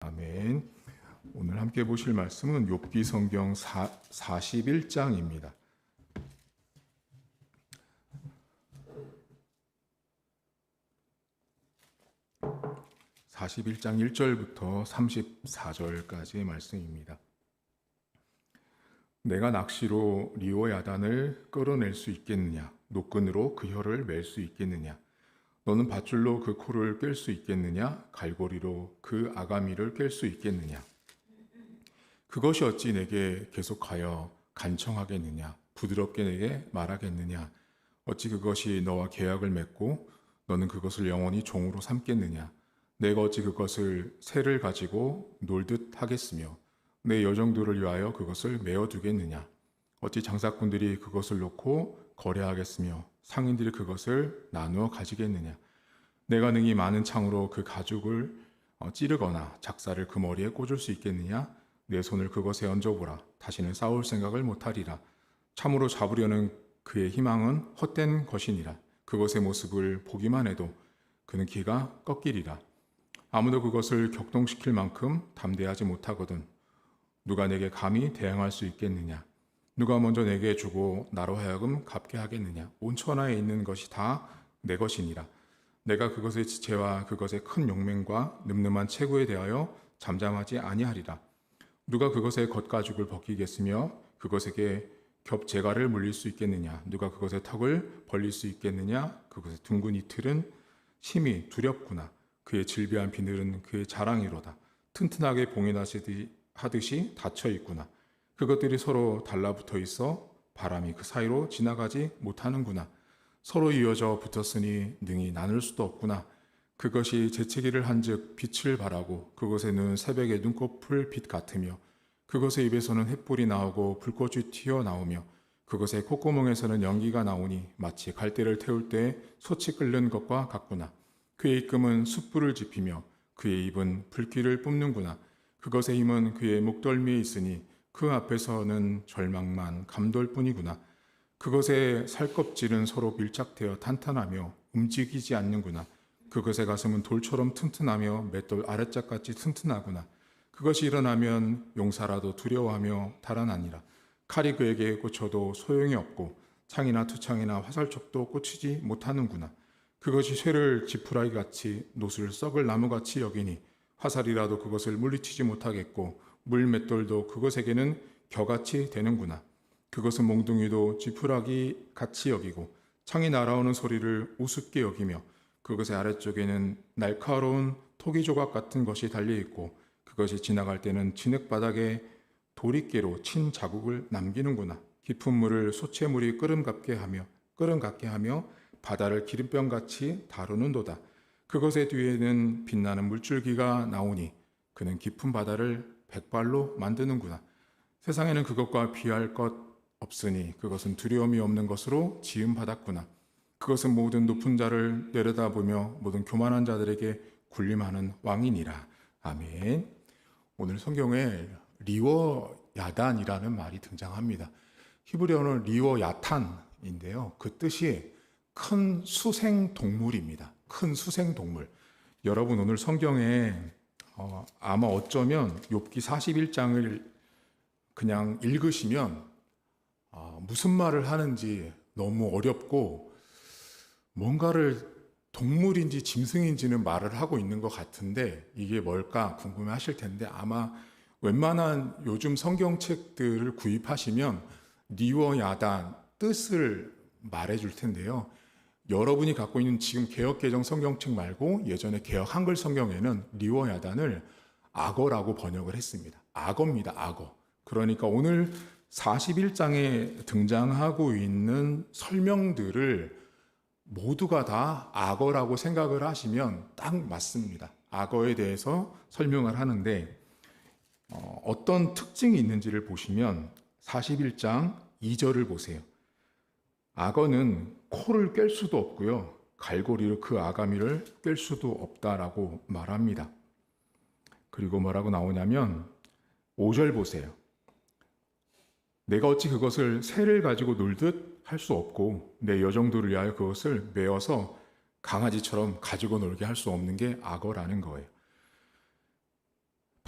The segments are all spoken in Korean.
아멘. 오늘 함께 보실 말씀은 욥기 성경 41장입니다. 41장 1절부터 34절까지의 말씀입니다. 내가 낚시로 리워야단을 끌어낼 수 있겠느냐? 노끈으로 그 혀를 맬 수 있겠느냐? 너는 밧줄로 그 코를 깰 수 있겠느냐? 갈고리로 그 아가미를 깰 수 있겠느냐? 그것이 어찌 내게 계속하여 간청하겠느냐? 부드럽게 내게 말하겠느냐? 어찌 그것이 너와 계약을 맺고 너는 그것을 영원히 종으로 삼겠느냐? 내가 어찌 그것을 새를 가지고 놀듯 하겠으며 내 여정들을 위하여 그것을 메어두겠느냐? 어찌 장사꾼들이 그것을 놓고 거래하겠으며 상인들이 그것을 나누어 가지겠느냐? 내가 능히 많은 창으로 그 가죽을 찌르거나 작사를 그 머리에 꽂을 수 있겠느냐? 내 손을 그것에 얹어보라. 다시는 싸울 생각을 못하리라. 참으로 잡으려는 그의 희망은 헛된 것이니라. 그것의 모습을 보기만 해도 그는 기가 꺾이리라. 아무도 그것을 격동시킬 만큼 담대하지 못하거든 누가 내게 감히 대항할 수 있겠느냐? 누가 먼저 내게 주고 나로 하여금 갚게 하겠느냐? 온 천하에 있는 것이 다 내 것이니라. 내가 그것의 지체와 그것의 큰 용맹과 늠름한 체구에 대하여 잠잠하지 아니하리라. 누가 그것의 겉가죽을 벗기겠으며 그것에게 겹재갈을 물릴 수 있겠느냐? 누가 그것의 턱을 벌릴 수 있겠느냐? 그것의 둥근 이틀은 심히 두렵구나. 그의 질비한 비늘은 그의 자랑이로다. 튼튼하게 봉인하듯이 닫혀 있구나. 그것들이 서로 달라붙어 있어 바람이 그 사이로 지나가지 못하는구나. 서로 이어져 붙었으니 능히 나눌 수도 없구나. 그것이 재채기를 한즉 빛을 발하고 그것의 눈은 새벽의 눈꺼풀 빛 같으며 그것의 입에서는 횃불이 나오고 불꽃이 튀어나오며 그것의 콧구멍에서는 연기가 나오니 마치 갈대를 태울 때 솥이 끓는 것과 같구나. 그의 입금은 숯불을 지피며 그의 입은 불길을 뿜는구나. 그것의 힘은 그의 목덜미에 있으니 그 앞에서는 절망만 감돌 뿐이구나. 그것의 살껍질은 서로 밀착되어 탄탄하며 움직이지 않는구나. 그것의 가슴은 돌처럼 튼튼하며 맷돌 아랫짝같이 튼튼하구나. 그것이 일어나면 용사라도 두려워하며 달아나니라. 칼이 그에게 꽂혀도 소용이 없고 창이나 투창이나 화살촉도 꽂히지 못하는구나. 그것이 쇠를 지푸라기같이 노수를 썩을 나무같이 여기니 화살이라도 그것을 물리치지 못하겠고 물맷돌도 그것에게는 겨같이 되는구나. 그것은 몽둥이도 지푸라기 같이 여기고 창이 날아오는 소리를 우습게 여기며 그것의 아래쪽에는 날카로운 토기 조각 같은 것이 달려있고 그것이 지나갈 때는 진흙바닥에 도리깨로 친 자국을 남기는구나. 깊은 물을 소채물이 끓음 같게 하며 바다를 기름병같이 다루는도다. 그것의 뒤에는 빛나는 물줄기가 나오니 그는 깊은 바다를 백발로 만드는구나. 세상에는 그것과 비할 것 없으니 그것은 두려움이 없는 것으로 지음받았구나. 그것은 모든 높은 자를 내려다보며 모든 교만한 자들에게 군림하는 왕이니라. 아멘. 오늘 성경에 리워야단이라는 말이 등장합니다. 히브리어는 리워야탄인데요. 그 뜻이 큰 수생동물입니다. 큰 수생동물. 여러분 오늘 성경에 아마 어쩌면 욥기 41장을 그냥 읽으시면 무슨 말을 하는지 너무 어렵고 뭔가를 동물인지 짐승인지는 말을 하고 있는 것 같은데 이게 뭘까 궁금해 하실 텐데 아마 웬만한 요즘 성경책들을 구입하시면 리워야단 뜻을 말해 줄 텐데요. 여러분이 갖고 있는 지금 개역개정 성경책 말고 예전에 개역 한글 성경에는 리워야단을 악어라고 번역을 했습니다. 악어입니다. 악어. 그러니까 오늘 41장에 등장하고 있는 설명들을 모두가 다 악어라고 생각을 하시면 딱 맞습니다. 악어에 대해서 설명을 하는데 어떤 특징이 있는지를 보시면 41장 2절을 보세요. 악어는 코를 깰 수도 없고요. 갈고리로 그 아가미를 깰 수도 없다라고 말합니다. 그리고 뭐라고 나오냐면 5절 보세요. 내가 어찌 그것을 새를 가지고 놀듯 할 수 없고 내 여정들을 위하여 그것을 메어서 강아지처럼 가지고 놀게 할 수 없는 게 악어라는 거예요.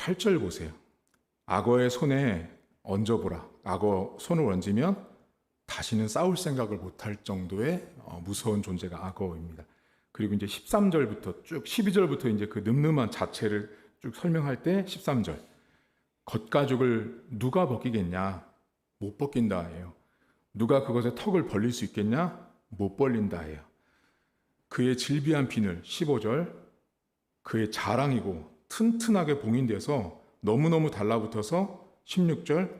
8절 보세요. 악어의 손에 얹어보라. 악어 손을 얹으면 다시는 싸울 생각을 못할 정도의 무서운 존재가 악어입니다. 그리고 이제 13절부터 쭉 12절부터 이제 그 늠름한 자체를 쭉 설명할 때 13절. 겉가죽을 누가 벗기겠냐? 못 벗긴다예요. 누가 그것에 턱을 벌릴 수 있겠냐? 못 벌린다예요. 그의 질비한 비늘 15절. 그의 자랑이고 튼튼하게 봉인돼서 너무너무 달라붙어서 16절.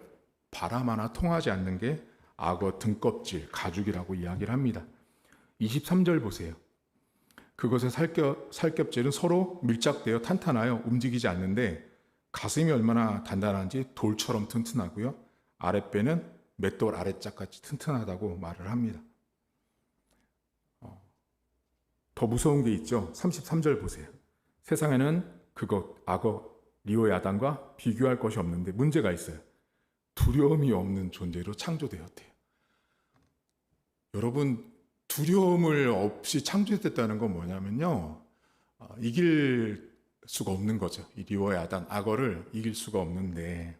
바람 하나 통하지 않는 게 악어 등껍질, 가죽이라고 이야기를 합니다. 23절 보세요. 그것의 살겹질은 서로 밀착되어 탄탄하여 움직이지 않는데 가슴이 얼마나 단단한지 돌처럼 튼튼하고요. 아랫배는 맷돌 아래짝같이 튼튼하다고 말을 합니다. 더 무서운 게 있죠. 33절 보세요. 세상에는 그것, 악어, 리오야단과 비교할 것이 없는데 문제가 있어요. 두려움이 없는 존재로 창조되었대요. 여러분, 두려움을 없이 창조됐다는 건 뭐냐면요. 이길 수가 없는 거죠. 이 리오야단, 악어를 이길 수가 없는데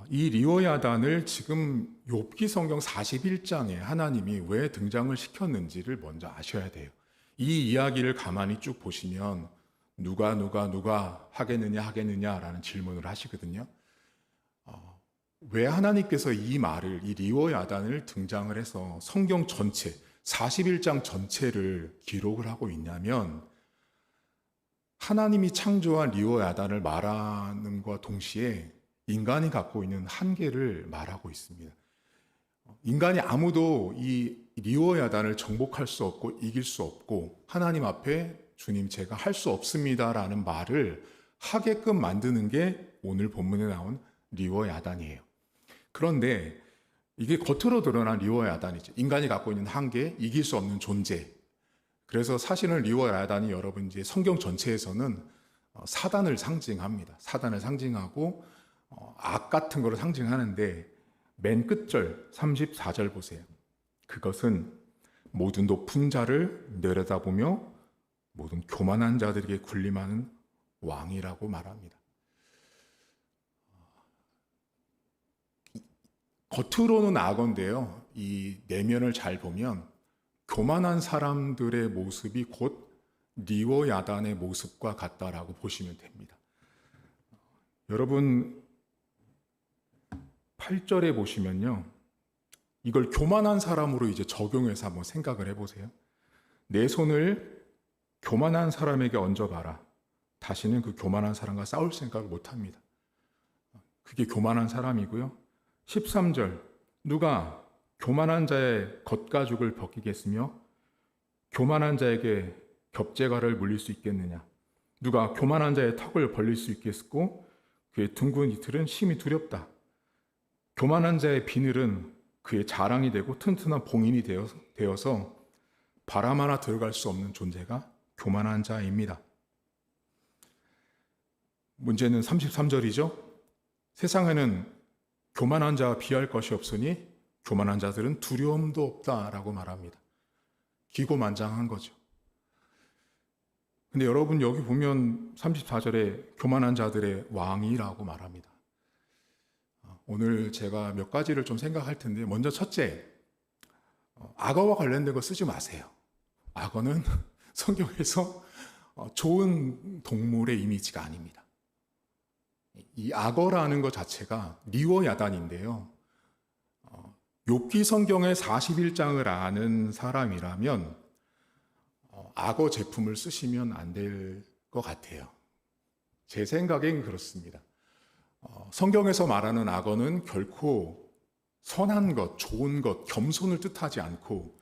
이 리오야단을 지금 욥기 성경 41장에 하나님이 왜 등장을 시켰는지를 먼저 아셔야 돼요. 이 이야기를 가만히 쭉 보시면 누가 하겠느냐라는 질문을 하시거든요. 왜 하나님께서 이 말을, 이 리오야단을 등장을 해서 성경 전체, 41장 전체를 기록을 하고 있냐면 하나님이 창조한 리오야단을 말하는 것과 동시에 인간이 갖고 있는 한계를 말하고 있습니다. 인간이 아무도 이 리오야단을 정복할 수 없고 이길 수 없고 하나님 앞에 주님 제가 할 수 없습니다라는 말을 하게끔 만드는 게 오늘 본문에 나온 리오야단이에요. 그런데 이게 겉으로 드러난 리오야단이죠. 인간이 갖고 있는 한계, 이길 수 없는 존재. 그래서 사실은 리오야단이 여러분 이제 성경 전체에서는 사단을 상징합니다. 사단을 상징하고 악 같은 거를 상징하는데 맨 끝절 34절 보세요. 그것은 모든 높은 자를 내려다보며 모든 교만한 자들에게 군림하는 왕이라고 말합니다. 겉으로는 악어인데요. 이 내면을 잘 보면 교만한 사람들의 모습이 곧 리오야단의 모습과 같다라고 보시면 됩니다. 여러분 8절에 보시면요. 이걸 교만한 사람으로 이제 적용해서 한번 생각을 해보세요. 내 손을 교만한 사람에게 얹어봐라. 다시는 그 교만한 사람과 싸울 생각을 못합니다. 그게 교만한 사람이고요. 13절 누가 교만한 자의 겉가죽을 벗기겠으며 교만한 자에게 겹재갈을 물릴 수 있겠느냐. 누가 교만한 자의 턱을 벌릴 수 있겠고 그의 둥근 이틀은 심히 두렵다. 교만한 자의 비늘은 그의 자랑이 되고 튼튼한 봉인이 되어서 바람 하나 들어갈 수 없는 존재가 교만한 자입니다. 문제는 33절이죠. 세상에는 교만한 자와 비할 것이 없으니 교만한 자들은 두려움도 없다라고 말합니다. 기고만장한 거죠. 근데 여러분 여기 보면 34절에 교만한 자들의 왕이라고 말합니다. 오늘 제가 몇 가지를 좀 생각할 텐데 먼저 첫째, 악어와 관련된 거 쓰지 마세요. 악어는 성경에서 좋은 동물의 이미지가 아닙니다. 이 악어라는 것 자체가 리오야단인데요. 욥기 성경의 41장을 아는 사람이라면 악어 제품을 쓰시면 안 될 것 같아요. 제 생각엔 그렇습니다. 성경에서 말하는 악어는 결코 선한 것, 좋은 것, 겸손을 뜻하지 않고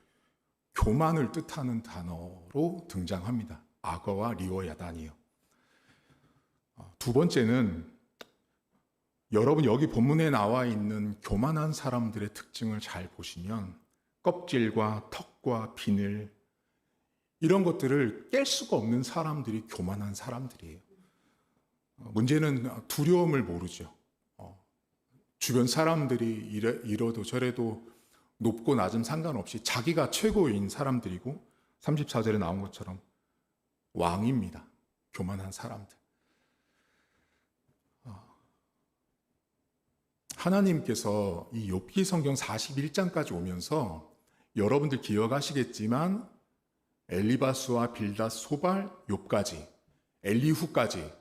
교만을 뜻하는 단어로 등장합니다. 악어와 리오야단이요. 두 번째는 여러분 여기 본문에 나와 있는 교만한 사람들의 특징을 잘 보시면 껍질과 턱과 비늘 이런 것들을 깰 수가 없는 사람들이 교만한 사람들이에요. 문제는 두려움을 모르죠. 주변 사람들이 이러도 저래도 높고 낮음 상관없이 자기가 최고인 사람들이고 34절에 나온 것처럼 왕입니다. 교만한 사람들. 하나님께서 이 욥기 성경 41장까지 오면서 여러분들 기억하시겠지만 엘리바스와 빌닷, 소발, 욥까지, 엘리후까지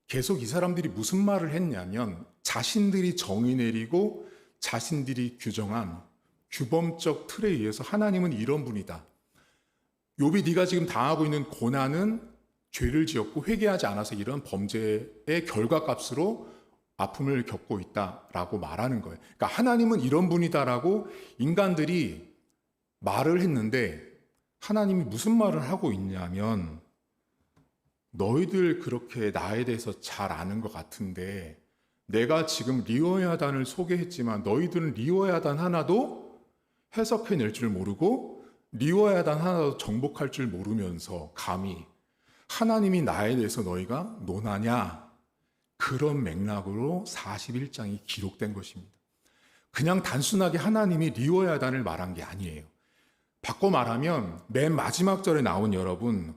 계속 이 사람들이 무슨 말을 했냐면 자신들이 정의 내리고 자신들이 규정한 규범적 틀에 의해서 하나님은 이런 분이다. 욥이 네가 지금 당하고 있는 고난은 죄를 지었고 회개하지 않아서 이런 범죄의 결과값으로 아픔을 겪고 있다라고 말하는 거예요. 그러니까 하나님은 이런 분이다라고 인간들이 말을 했는데 하나님이 무슨 말을 하고 있냐면 너희들 그렇게 나에 대해서 잘 아는 것 같은데 내가 지금 리워야단을 소개했지만 너희들은 리워야단 하나도 해석해낼 줄 모르고 리워야단 하나도 정복할 줄 모르면서 감히 하나님이 나에 대해서 너희가 논하냐? 그런 맥락으로 41장이 기록된 것입니다. 그냥 단순하게 하나님이 리워야단을 말한 게 아니에요. 바꿔 말하면 맨 마지막 절에 나온 여러분,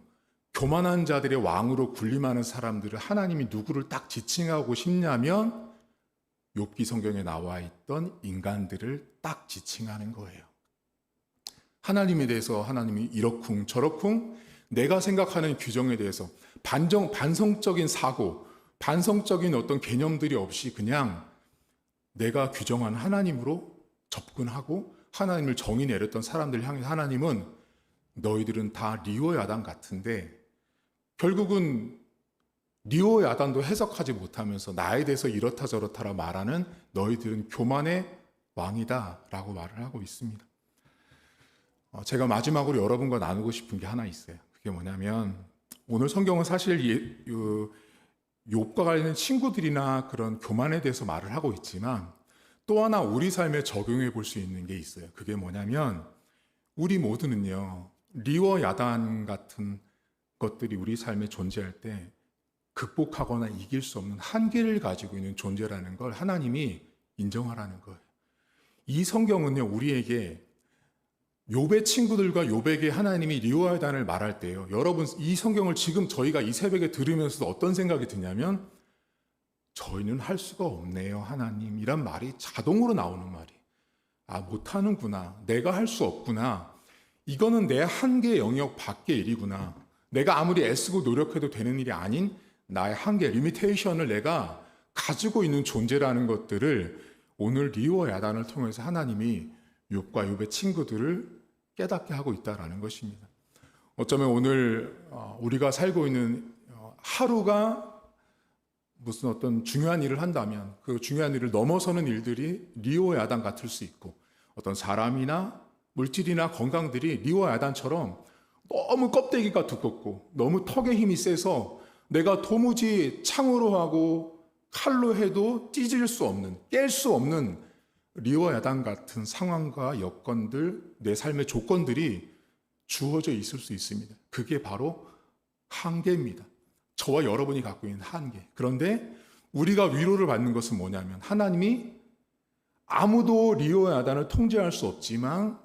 교만한 자들의 왕으로 군림하는 사람들을 하나님이 누구를 딱 지칭하고 싶냐면 욥기 성경에 나와 있던 인간들을 딱 지칭하는 거예요. 하나님에 대해서 하나님이 이러쿵 저러쿵 내가 생각하는 규정에 대해서 반성적인 사고, 반성적인 어떤 개념들이 없이 그냥 내가 규정한 하나님으로 접근하고 하나님을 정의 내렸던 사람들 향해 하나님은 너희들은 다 리워야단 같은데 결국은 리워야단도 해석하지 못하면서 나에 대해서 이렇다 저렇다라 말하는 너희들은 교만의 왕이다라고 말을 하고 있습니다. 제가 마지막으로 여러분과 나누고 싶은 게 하나 있어요. 그게 뭐냐면 오늘 성경은 사실 욥과 관련된 친구들이나 그런 교만에 대해서 말을 하고 있지만 또 하나 우리 삶에 적용해 볼 수 있는 게 있어요. 그게 뭐냐면 우리 모두는요 리워야단 같은 것들이 우리 삶에 존재할 때 극복하거나 이길 수 없는 한계를 가지고 있는 존재라는 걸 하나님이 인정하라는 거예요. 이 성경은요 우리에게 욥의 친구들과 욥에게 하나님이 리워야단을 말할 때요. 여러분 이 성경을 지금 저희가 이 새벽에 들으면서 어떤 생각이 드냐면 저희는 할 수가 없네요 하나님 이란 말이 자동으로 나오는 말이 못하는구나 내가 할 수 없구나 이거는 내 한계 영역 밖의 일이구나 내가 아무리 애쓰고 노력해도 되는 일이 아닌 나의 한계 리미테이션을 내가 가지고 있는 존재라는 것들을 오늘 리워야단을 통해서 하나님이 욥과 욥의 친구들을 깨닫게 하고 있다는 것입니다. 어쩌면 오늘 우리가 살고 있는 하루가 무슨 어떤 중요한 일을 한다면 그 중요한 일을 넘어서는 일들이 리워야단 같을 수 있고 어떤 사람이나 물질이나 건강들이 리워야단처럼 너무 껍데기가 두껍고 너무 턱에 힘이 세서 내가 도무지 창으로 하고 칼로 해도 찢을 수 없는 깰 수 없는 리워야단 같은 상황과 여건들, 내 삶의 조건들이 주어져 있을 수 있습니다. 그게 바로 한계입니다. 저와 여러분이 갖고 있는 한계. 그런데 우리가 위로를 받는 것은 뭐냐면 하나님이 아무도 리워야단을 통제할 수 없지만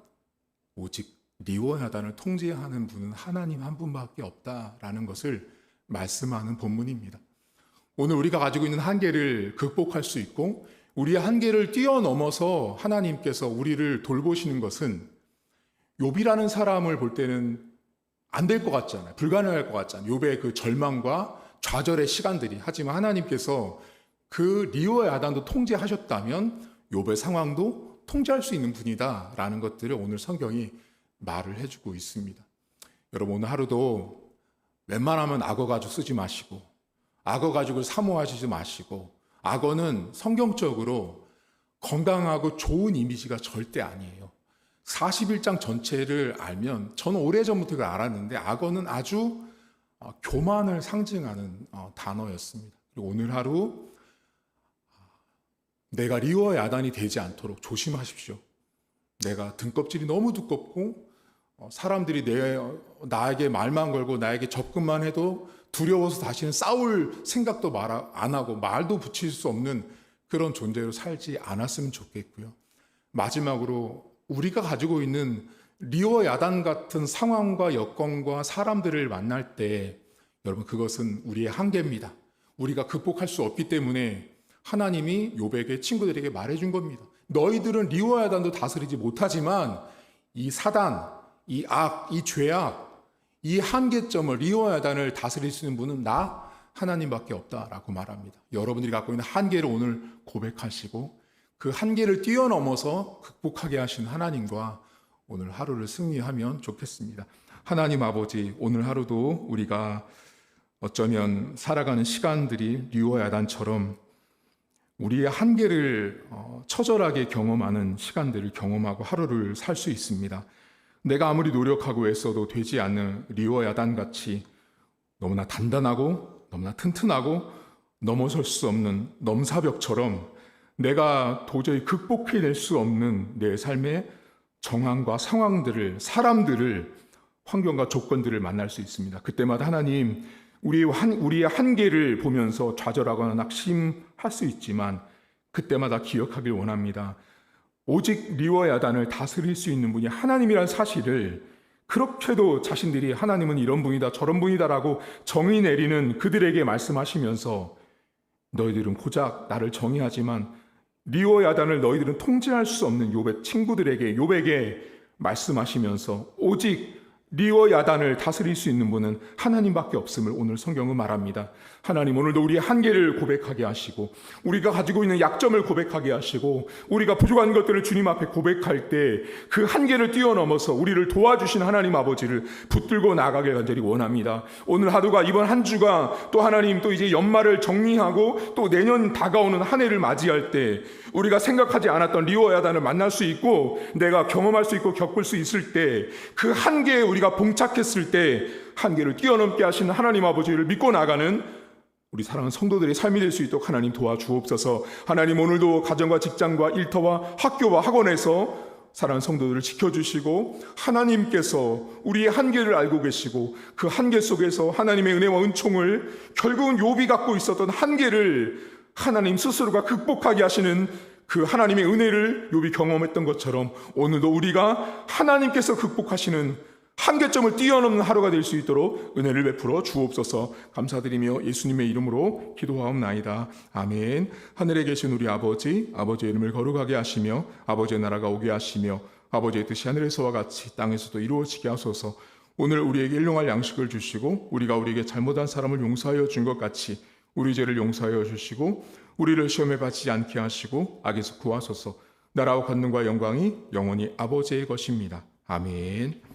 오직 리워야단을 통제하는 분은 하나님 한 분밖에 없다라는 것을 말씀하는 본문입니다. 오늘 우리가 가지고 있는 한계를 극복할 수 있고 우리의 한계를 뛰어넘어서 하나님께서 우리를 돌보시는 것은 욥이라는 사람을 볼 때는 안 될 것 같잖아요. 불가능할 것 같잖아요. 욥의 그 절망과 좌절의 시간들이. 하지만 하나님께서 그 리워야단도 통제하셨다면 욥의 상황도 통제할 수 있는 분이다라는 것들을 오늘 성경이 말을 해주고 있습니다. 여러분 오늘 하루도 웬만하면 악어 가죽 쓰지 마시고 악어 가죽을 사모하시지 마시고 악어는 성경적으로 건강하고 좋은 이미지가 절대 아니에요. 41장 전체를 알면 저는 오래전부터 그걸 알았는데 악어는 아주 교만을 상징하는 단어였습니다. 그리고 오늘 하루 내가 리워야단이 되지 않도록 조심하십시오. 내가 등껍질이 너무 두껍고 사람들이 나에게 말만 걸고 나에게 접근만 해도 두려워서 다시는 싸울 생각도 안 하고 말도 붙일 수 없는 그런 존재로 살지 않았으면 좋겠고요. 마지막으로 우리가 가지고 있는 리워야단 같은 상황과 여건과 사람들을 만날 때 여러분 그것은 우리의 한계입니다. 우리가 극복할 수 없기 때문에 하나님이 욥에게 친구들에게 말해준 겁니다. 너희들은 리워야단도 다스리지 못하지만 이 사단, 이 악, 이 죄악, 이 한계점을 리워야단을 다스릴 수 있는 분은 나 하나님밖에 없다라고 말합니다. 여러분들이 갖고 있는 한계를 오늘 고백하시고 그 한계를 뛰어넘어서 극복하게 하신 하나님과 오늘 하루를 승리하면 좋겠습니다. 하나님 아버지, 오늘 하루도 우리가 어쩌면 살아가는 시간들이 리워야단처럼 우리의 한계를 처절하게 경험하는 시간들을 경험하고 하루를 살 수 있습니다. 내가 아무리 노력하고 애써도 되지 않는 리워야단같이 너무나 단단하고 너무나 튼튼하고 넘어설 수 없는 넘사벽처럼 내가 도저히 극복해낼 수 없는 내 삶의 정황과 상황들을, 사람들을, 환경과 조건들을 만날 수 있습니다. 그때마다 하나님, 우리의 한계를 보면서 좌절하거나 낙심할 수 있지만 그때마다 기억하길 원합니다. 오직 리워야단을 다스릴 수 있는 분이 하나님이라는 사실을 그렇게도 자신들이 하나님은 이런 분이다 저런 분이다라고 정의 내리는 그들에게 말씀하시면서 너희들은 고작 나를 정의하지만 리워야단을 너희들은 통제할 수 없는 욥의 친구들에게, 욥에게 말씀하시면서 오직 리워야단을 다스릴 수 있는 분은 하나님밖에 없음을 오늘 성경은 말합니다. 하나님, 오늘도 우리의 한계를 고백하게 하시고 우리가 가지고 있는 약점을 고백하게 하시고 우리가 부족한 것들을 주님 앞에 고백할 때 그 한계를 뛰어넘어서 우리를 도와주신 하나님 아버지를 붙들고 나아가길 간절히 원합니다. 오늘 하루가, 이번 한 주가 또 하나님, 또 이제 연말을 정리하고 또 내년 다가오는 한 해를 맞이할 때 우리가 생각하지 않았던 리워야단을 만날 수 있고 내가 경험할 수 있고 겪을 수 있을 때 그 한계에 우리가 봉착했을 때 한계를 뛰어넘게 하시는 하나님 아버지를 믿고 나가는 우리 사랑하는 성도들의 삶이 될 수 있도록 하나님 도와주옵소서. 하나님, 오늘도 가정과 직장과 일터와 학교와 학원에서 사랑하는 성도들을 지켜주시고 하나님께서 우리의 한계를 알고 계시고 그 한계 속에서 하나님의 은혜와 은총을 결국은 욥이 갖고 있었던 한계를 하나님 스스로가 극복하게 하시는 그 하나님의 은혜를 욥이 경험했던 것처럼 오늘도 우리가 하나님께서 극복하시는 한계점을 뛰어넘는 하루가 될 수 있도록 은혜를 베풀어 주옵소서. 감사드리며 예수님의 이름으로 기도하옵나이다. 아멘. 하늘에 계신 우리 아버지, 아버지의 이름을 거룩하게 하시며 아버지의 나라가 오게 하시며 아버지의 뜻이 하늘에서와 같이 땅에서도 이루어지게 하소서. 오늘 우리에게 일용할 양식을 주시고 우리가 우리에게 잘못한 사람을 용서하여 준 것 같이 우리 죄를 용서하여 주시고 우리를 시험에 받지 않게 하시고 악에서 구하소서. 나라와 권능과 영광이 영원히 아버지의 것입니다. 아멘.